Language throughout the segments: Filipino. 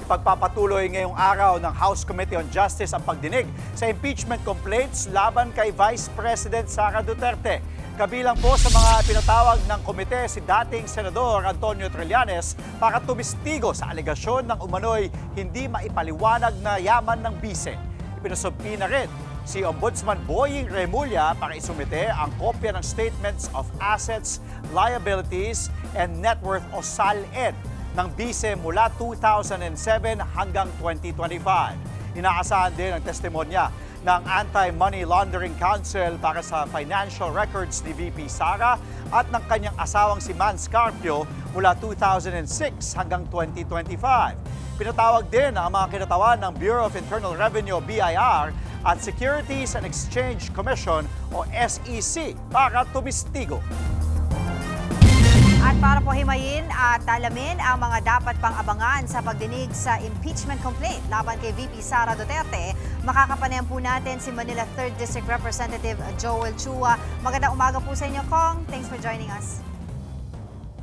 Ipagpapatuloy ngayong araw ng House Committee on Justice ang pagdinig sa impeachment complaints laban kay Vice President Sara Duterte. Kabilang po sa mga pinatawag ng komite si dating Senador Antonio Trillanes para tumistigo sa alegasyon ng umano'y hindi maipaliwanag na yaman ng bise. Ipinasumpi na rin si Ombudsman Boying Remulla para isumite ang kopya ng Statements of Assets, Liabilities, and Net Worth o SALN ng bise mula 2007 hanggang 2025. Inaasahan din ang testimonya ng Anti-Money Laundering Council para sa financial records ni VP Sara at ng kanyang asawang si Man Scarpio mula 2006 hanggang 2025. Pinatawag din ang mga kinatawan ng Bureau of Internal Revenue BIR at Securities and Exchange Commission o SEC para tumistigo. At para po himayin at alamin ang mga dapat pang abangan sa pagdinig sa impeachment complaint laban kay VP Sara Duterte, makakapanayan po natin si Manila 3rd District Representative Joel Chua. Magandang umaga po sa inyo, Kong. Thanks for joining us.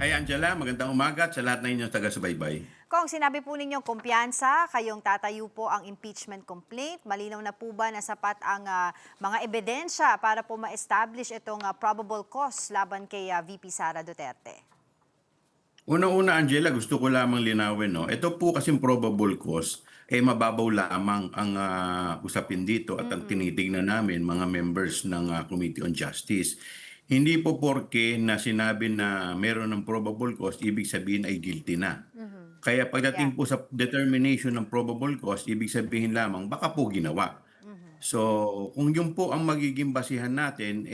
Hi Angela, magandang umaga at sa lahat ng inyong taga-subaybay. Kong, sinabi po ninyong kumpiyansa, kayong tatayo po ang impeachment complaint. Malinaw na po ba na sapat ang mga ebidensya para po ma-establish itong probable cause laban kay VP Sara Duterte? Una-una Angela, gusto ko lamang linawin, no? Ito po kasing probable cause, mababaw lamang ang usapin dito at ang tinitingnan namin mga members ng Committee on Justice. Hindi po porke na sinabi na meron ng probable cause, ibig sabihin ay guilty na. Kaya pagdating po sa determination ng probable cause, ibig sabihin lamang baka po ginawa. So, kung yun po ang magiging basihan natin,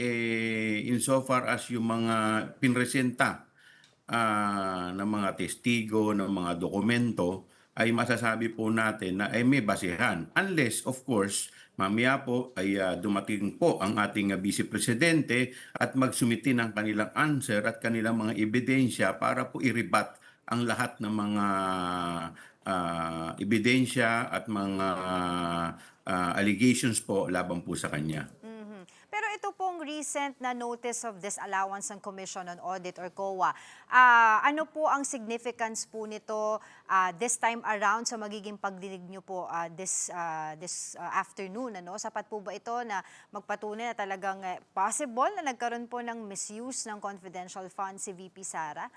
insofar as yung mga pinresenta ng mga testigo, ng mga dokumento, ay masasabi po natin na may basihan. Unless, of course, mamaya po ay dumating po ang ating Vice Presidente at magsumiti ng kanilang answer at kanilang mga ebidensya para po i-rebut ang lahat ng mga ebidensya at mga allegations po laban po sa kanya. Pero ito pong recent na notice of disallowance ng Commission on Audit or COA, ano po ang significance po nito this time around sa magiging pagdinig nyo po this afternoon? Ano? Sapat po ba ito na magpatunay na talagang possible na nagkaroon po ng misuse ng confidential funds si VP Sara?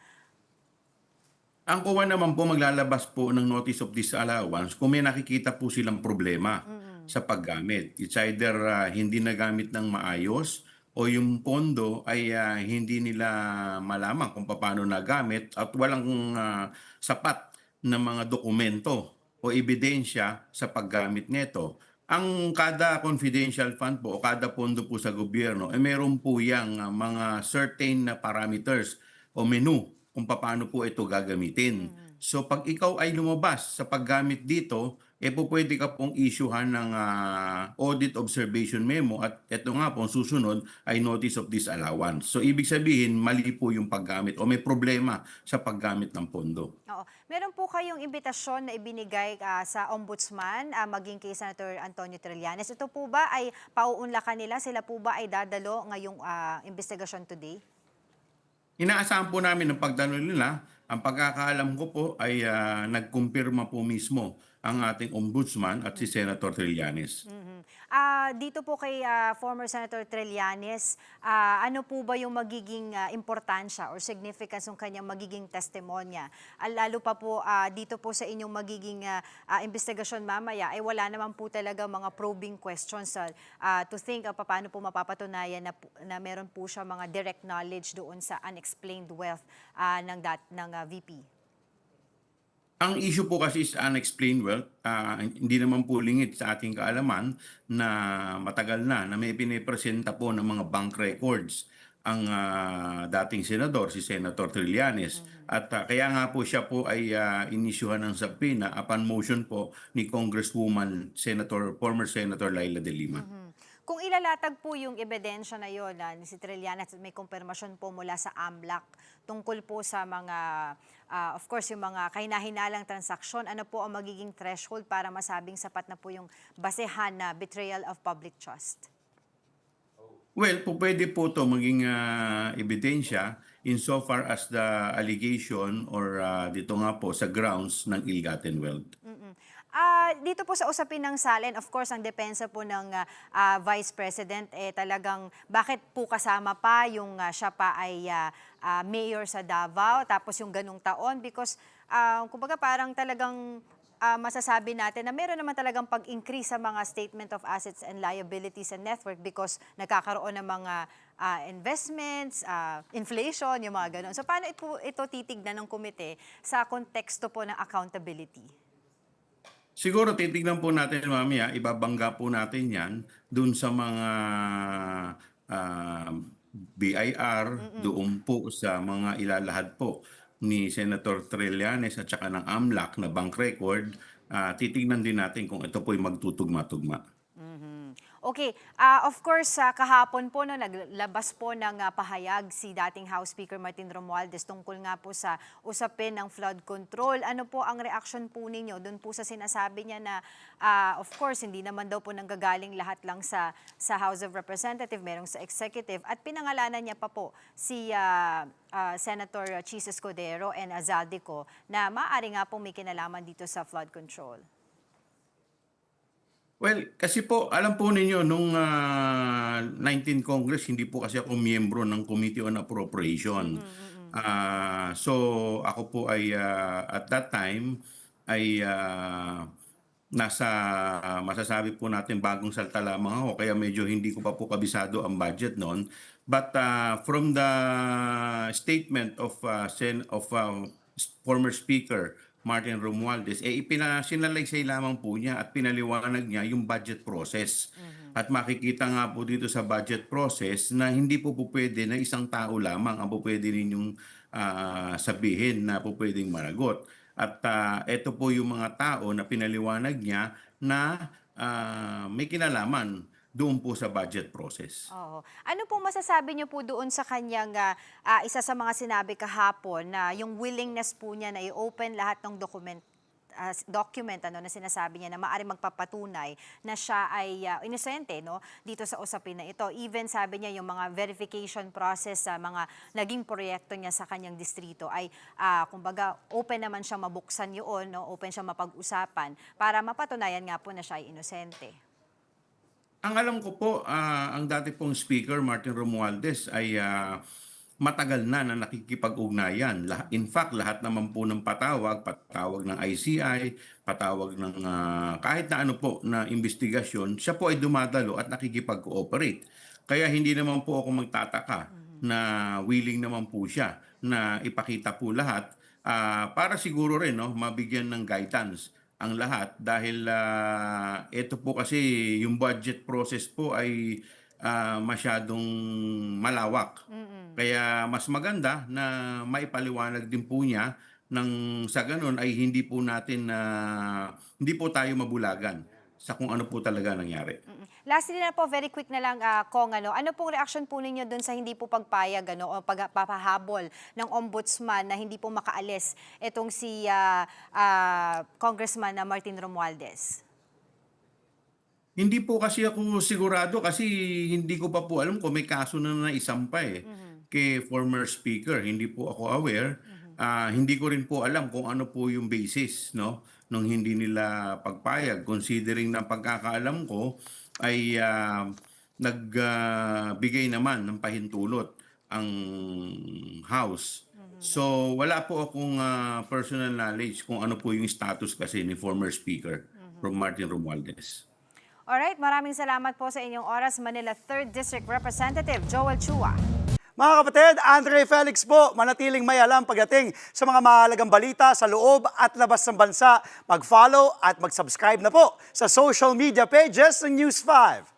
Ang COA naman po maglalabas po ng notice of disallowance kung may nakikita po silang problema sa paggamit. It's either hindi nagamit ng maayos o yung pondo ay hindi nila malaman kung paano nagamit at walang sapat na mga dokumento o ebidensya sa paggamit nito. Ang kada confidential fund po o kada pondo po sa gobyerno ay meron po yang mga certain na parameters o menu kung paano po ito gagamitin. So pag ikaw ay lumabas sa paggamit dito, po pwede ka pong issuehan ng audit observation memo at ito nga po susunod ay notice of disallowance. So ibig sabihin mali po yung paggamit o may problema sa paggamit ng pondo. Oo. Meron po kayong imbitasyon na ibinigay sa Ombudsman, maging kay Senator Antonio Trillanes. Ito po ba ay pauunlakan nila? Sila po ba ay dadalo ngayong investigasyon today? Inaasahan po namin ng pagdalo nila. Ang pagkakaalam ko po ay nagkumpirma po mismo ang ating ombudsman at si Senator Trillanes. Dito po kay former Senator Trillanes, ano po ba yung magiging importansya or significance ng kanyang magiging testimonya? Lalo pa po dito po sa inyong magiging investigasyon mamaya, ay wala naman po talaga mga probing questions to think paano po mapapatunayan na meron po siya mga direct knowledge doon sa unexplained wealth ng VP. Ang issue po kasi is unexplained wealth. Hindi naman po lingid sa ating kaalaman na matagal na may pinipresenta po ng mga bank records ang dating senador, si Senator Trillanes. At kaya nga po siya po ay inisyuhan ng subpoena upon motion po ni Congresswoman former Senator Laila de Lima. Kung ilalatag po yung ebidensya na yun, ni si Trillanes, may kumpirmasyon po mula sa AMLAC tungkol po sa mga, of course, yung mga kahina-hinalang transaksyon, ano po ang magiging threshold para masabing sapat na po yung basehan na betrayal of public trust? Well, pwede po ito maging ebidensya insofar as the allegation or dito nga po sa grounds ng ill-gotten wealth. Dito po sa usapin ng Salen, of course, ang depensa po ng Vice President, talagang bakit po kasama pa yung siya pa ay mayor sa Davao, tapos yung ganung taon, because kumbaga parang talagang masasabi natin na meron naman talagang pag-increase sa mga statement of assets and liabilities and network because nagkakaroon ng mga investments, inflation, yung mga ganun. So paano ito titignan ng komite sa konteksto po ng accountability? Siguro titignan po natin mamaya, ibabangga po natin yan dun sa mga BIR, doon po sa mga ilalahad po ni Senator Trillanes at saka ng AMLAC na bank record. Titignan din natin kung ito po'y magtutugma-tugma. Okay, of course, kahapon po no, naglabas po ng pahayag si dating House Speaker Martin Romualdez tungkol nga po sa usapin ng flood control. Ano po ang reaction po ninyo doon po sa sinasabi niya na of course, hindi naman daw po nanggagaling lahat lang sa House of Representatives, merong sa Executive, at pinangalanan niya pa po si Senator Chis Escudero and Zaldico na maaari nga po may kinalaman dito sa flood control. Well, kasi po, alam po ninyo, nung 19 Congress, hindi po kasi ako miyembro ng Committee on Appropriation. So, ako po ay, at that time, ay nasa, masasabi po natin, bagong salta lamang ako, kaya medyo hindi ko pa po kabisado ang budget noon. But from the statement of former Speaker Martin Romualdez, sinalaysay lamang po niya at pinaliwanag niya yung budget process. At makikita nga po dito sa budget process na hindi po pwede na isang tao lamang ang po pwede ninyong sabihin na po pwedeng managot. At ito po yung mga tao na pinaliwanag niya na may kinalaman doon po sa budget process. Oo. Ano po masasabi niyo po doon sa kanyang isa sa mga sinabi kahapon na yung willingness po niya na i-open lahat ng document na sinasabi niya na maaari magpapatunay na siya ay inosente no dito sa usapin na ito. Even sabi niya yung mga verification process sa mga naging proyekto niya sa kanyang distrito ay kumbaga open naman siya mabuksan yun, no? Open siya mapag-usapan para mapatunayan nga po na siya ay inosente. Ang alam ko po, ang dati pong Speaker, Martin Romualdez, ay matagal na nakikipag-ugnayan. In fact, lahat naman po ng patawag ng ICI, patawag ng kahit na ano po na investigasyon, siya po ay dumadalo at nakikipag-cooperate. Kaya hindi naman po ako magtataka na willing naman po siya na ipakita po lahat para siguro rin mabigyan ng guidance ang lahat dahil ito po kasi yung budget process po ay masyadong malawak. Kaya mas maganda na maipaliwanag din po niya nang sa ganun ay hindi po tayo mabulagan sa kung ano po talaga nangyari. Lastly na po, very quick na lang, Kong, ano pong reaction po ninyo doon sa hindi po pagpayag o pagpapahabol ng ombudsman na hindi po makaalis itong si Congressman Martin Romualdez? Hindi po kasi ako sigurado kasi hindi ko pa po alam kung may kaso na naisampa kay former speaker. Hindi po ako aware. Hindi ko rin po alam kung ano po yung basis nung hindi nila pagpayag. Considering na pagkakaalam ko ay nagbigay naman ng pahintulot ang House. So wala po akong personal knowledge kung ano po yung status kasi ni former speaker from Martin Romualdez. Alright, maraming salamat po sa inyong oras, Manila 3rd District Representative Joel Chua. Mga kapatid, Andre Felix po, manatiling may alam pagdating sa mga mahalagang balita sa loob at labas ng bansa. Mag-follow at mag-subscribe na po sa social media pages ng News 5.